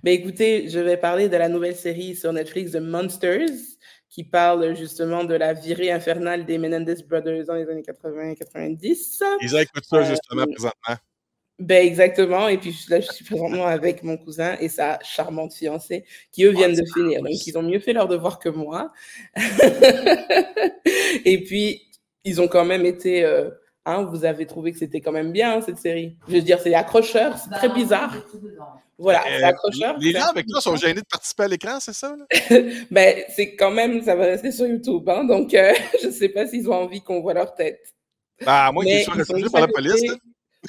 Ben écoutez, je vais parler de la nouvelle série sur Netflix, The Monsters, qui parle justement de la virée infernale des Menendez Brothers dans les années 80-90. Ils écoutent ça justement présentement. Ben exactement, et puis là je suis présentement avec mon cousin et sa charmante fiancée qui eux viennent de finir, donc ils ont mieux fait leur devoir que moi. Et puis ils ont quand même été, vous avez trouvé que c'était quand même bien cette série. Je veux dire, c'est accrocheur, c'est très bizarre. Voilà, c'est accrocheur. Les gens avec toi sont gênés de participer à l'écran, c'est ça? Là? Ben c'est quand même, ça va rester sur YouTube, hein, donc je sais pas s'ils ont envie qu'on voit leur tête. Bah, à moins qu'ils soient reçus par la police. Là.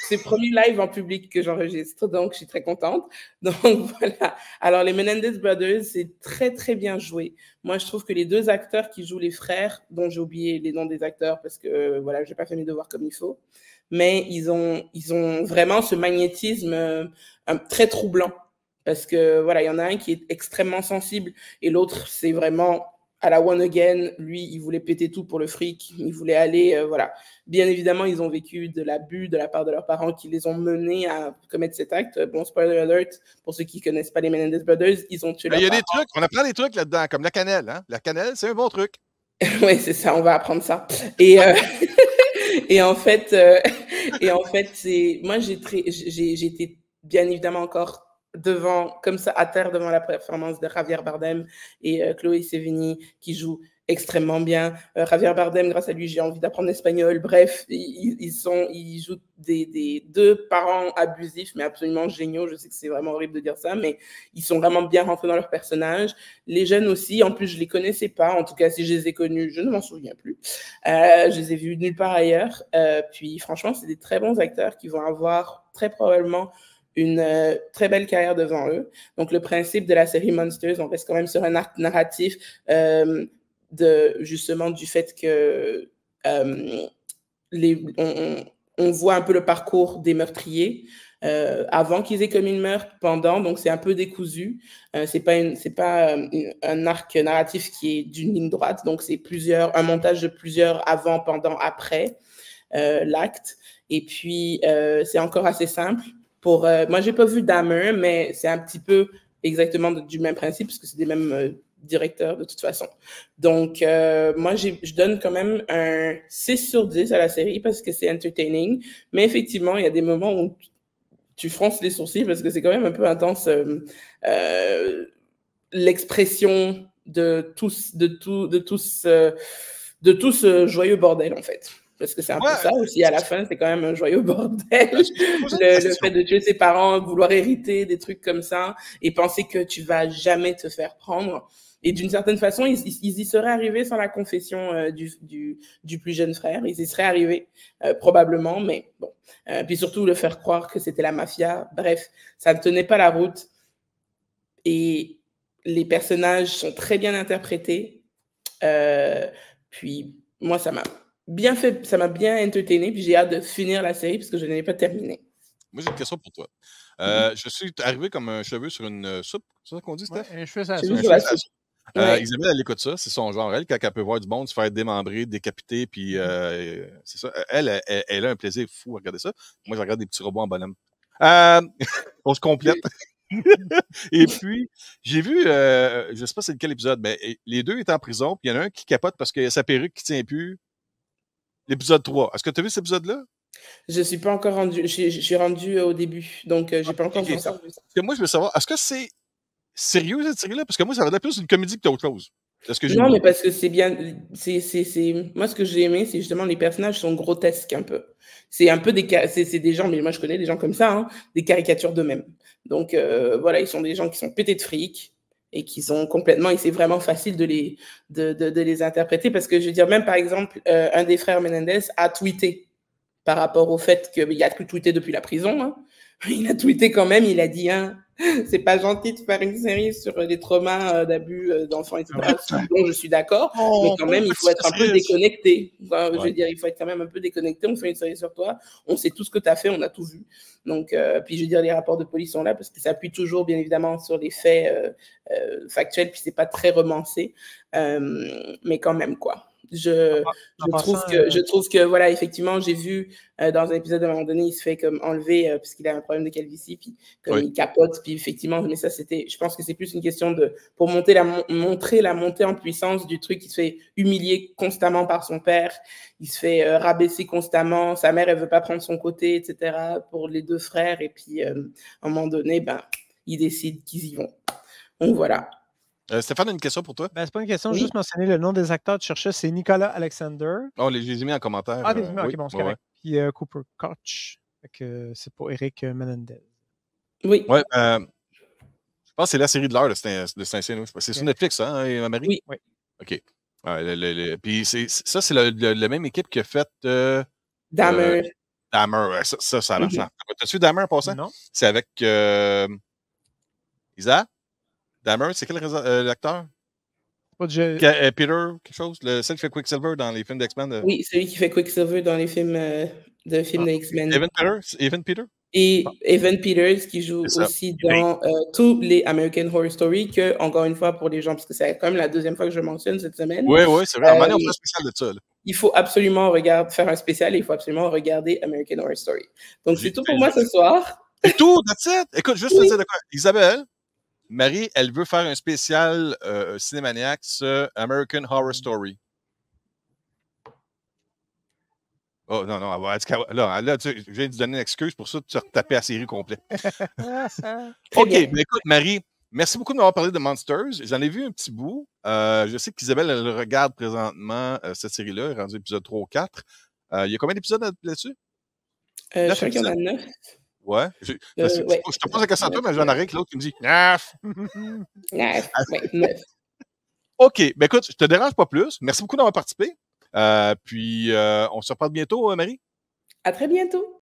C'est le premier live en public que j'enregistre, donc je suis très contente. Donc voilà. Alors les Menendez Brothers, c'est très très bien joué. Moi, je trouve que les deux acteurs qui jouent les frères, dont j'ai oublié les noms des acteurs parce que voilà, j'ai pas fait mes devoirs comme il faut, mais ils ont vraiment ce magnétisme très troublant parce que voilà, il y en a un qui est extrêmement sensible et l'autre c'est vraiment à la one again. Lui, il voulait péter tout pour le fric, il voulait aller voilà. Bien évidemment, ils ont vécu de l'abus de la part de leurs parents qui les ont menés à commettre cet acte. Bon, spoiler alert, pour ceux qui ne connaissent pas les Menendez Brothers, ils ont tué leurs parents. Il y a des trucs, on apprend des trucs là-dedans, comme la cannelle. Hein? La cannelle, c'est un bon truc. Oui, c'est ça, on va apprendre ça. Et, et en fait, moi, j'ai été bien évidemment encore comme ça, à terre devant la performance de Javier Bardem et Chloé Sevigny qui jouent extrêmement bien. Javier Bardem, grâce à lui, j'ai envie d'apprendre l'espagnol. Bref, ils jouent des deux parents abusifs, mais absolument géniaux. Je sais que c'est vraiment horrible de dire ça, mais ils sont vraiment bien rentrés dans leur personnage. Les jeunes aussi, en plus, je les connaissais pas. En tout cas, si je les ai connus, je ne m'en souviens plus. Je les ai vus nulle part ailleurs. Puis, franchement, c'est des très bons acteurs qui vont avoir très probablement une très belle carrière devant eux. Donc, le principe de la série Monsters, on reste quand même sur un arc narratif justement du fait que on voit un peu le parcours des meurtriers avant qu'ils aient commis le meurtre, pendant, donc c'est un peu décousu. C'est pas un arc narratif qui est d'une ligne droite, donc c'est un montage de plusieurs avant, pendant, après l'acte. Et puis, c'est encore assez simple. Moi, j'ai pas vu Dahmer, mais c'est un petit peu exactement du même principe, parce que c'est des mêmes directeurs de toute façon. Donc, moi, je donne quand même un 6 sur 10 à la série parce que c'est entertaining. Mais effectivement, il y a des moments où tu fronces les sourcils parce que c'est quand même un peu intense l'expression de tout ce joyeux bordel, en fait. Parce que c'est un peu ça aussi, à la fin, c'est quand même un joyeux bordel. Le fait de tuer ses parents, vouloir hériter, des trucs comme ça, et penser que tu vas jamais te faire prendre. Et d'une certaine façon, ils y seraient arrivés sans la confession du plus jeune frère. Ils y seraient arrivés, probablement, mais bon. Puis surtout, le faire croire que c'était la mafia. Bref, ça ne tenait pas la route. Et les personnages sont très bien interprétés. Puis, moi, ça m'a bien entertainé, puis j'ai hâte de finir la série parce que je n'ai pas terminé. Moi, j'ai une question pour toi. Je suis arrivé comme un cheveu sur une soupe, c'est ça qu'on dit, Steph? Un cheveu sur la soupe. Isabelle, elle écoute ça, c'est son genre. Elle, quand elle peut voir du monde se faire démembrer, décapiter, puis c'est ça. Elle a un plaisir fou à regarder ça. Moi, je regarde des petits robots en bonhomme. On se complète. Et puis, j'ai vu, je sais pas c'est quel épisode, mais les deux étaient en prison, puis il y en a un qui capote parce qu'il y a sa perruque qui tient plus. L'épisode 3. Est-ce que tu as vu cet épisode-là? Je suis pas encore rendu. Je suis rendu au début, donc j'ai pas encore vu ça. Parce que moi, je veux savoir, est-ce que c'est sérieux cette série-là? Parce que moi, ça va être plus une comédie que d'autres choses. Non, mais parce que c'est bien. Moi, ce que j'ai aimé, c'est justement les personnages sont grotesques un peu. C'est un peu c'est des gens, mais moi je connais des gens comme ça, hein, des caricatures d'eux-mêmes. Donc voilà, ils sont des gens qui sont pétés de fric et qui sont complètement. Et c'est vraiment facile de les interpréter parce que je veux dire, même par exemple, un des frères Menendez a tweeté par rapport au fait qu'il a pu tweeter depuis la prison. Hein. Il a tweeté quand même, il a dit hein, c'est pas gentil de faire une série sur les traumas d'abus d'enfants, etc. dont je suis d'accord, mais quand même, il faut être un peu déconnecté. Enfin, je veux dire, il faut être quand même un peu déconnecté. On fait une série sur toi, on sait tout ce que tu as fait, on a tout vu. Donc, puis je veux dire, les rapports de police sont là parce que ça appuie toujours, bien évidemment, sur les faits factuels, puis c'est pas très romancé, mais quand même, quoi. Je trouve que voilà, effectivement, j'ai vu dans un épisode à un moment donné, il se fait comme enlever parce qu'il a un problème de calvitie, puis comme il capote, puis effectivement, mais ça je pense que c'est plus une question pour montrer la montée en puissance du truc. Il se fait humilier constamment par son père, il se fait rabaisser constamment, sa mère elle veut pas prendre son côté, etc. pour les deux frères, et puis à un moment donné, ils décident qu'ils y vont. Donc voilà. Stéphane a une question pour toi. C'est pas une question, juste mentionner le nom des acteurs. Tu cherchais, c'est Nicolas Alexander. Oh, je les ai mis en commentaire. Ah, ok, bon, c'est correct. Puis Cooper Koch. C'est pour Eric Menendez. Oui. Ouais, je pense que c'est la série de l'heure de Saint-Cyr. C'est sur Netflix, hein, Marie? Oui. OK. Puis ça, c'est la même équipe qui a fait Dahmer. Dahmer, ça marche. T'as-tu vu Dahmer en passant? Non. C'est avec Isa? Dahmer, c'est quel l'acteur? Peter, quelque chose? Celle qui fait Quicksilver dans les films d'X-Men? Oui, celui qui fait Quicksilver dans les films d'X-Men. Evan Peter? Et Evan Peters qui joue aussi dans tous les American Horror Story, que, encore une fois, pour les gens, parce que c'est quand même la deuxième fois que je le mentionne cette semaine. Oui, c'est vrai. À un moment donné, on fait un spécial de ça. Là. Il faut absolument faire un spécial et il faut absolument regarder American Horror Story. Donc, c'est tout pour moi ce soir. C'est tout, that's it. Écoute, juste te dire de quoi. Isabelle, Marie, elle veut faire un spécial Cinémaniac sur American Horror Story. Oh, non, là, je viens de te donner une excuse pour ça, tu as retapé la série complète. OK, mais écoute, Marie, merci beaucoup de m'avoir parlé de Monsters. J'en ai vu un petit bout. Je sais qu'Isabelle, elle regarde présentement cette série-là, elle est rendue épisode 3 ou 4. Il y a combien d'épisodes là-dessus? Je crois qu'il y en a 9. Ouais. Je te pose la question à toi, mais j'en ai rien que l'autre qui me dit 9. 9. OK, ben écoute, je te dérange pas plus. Merci beaucoup d'avoir participé. Puis, on se reparle bientôt, Marie? À très bientôt.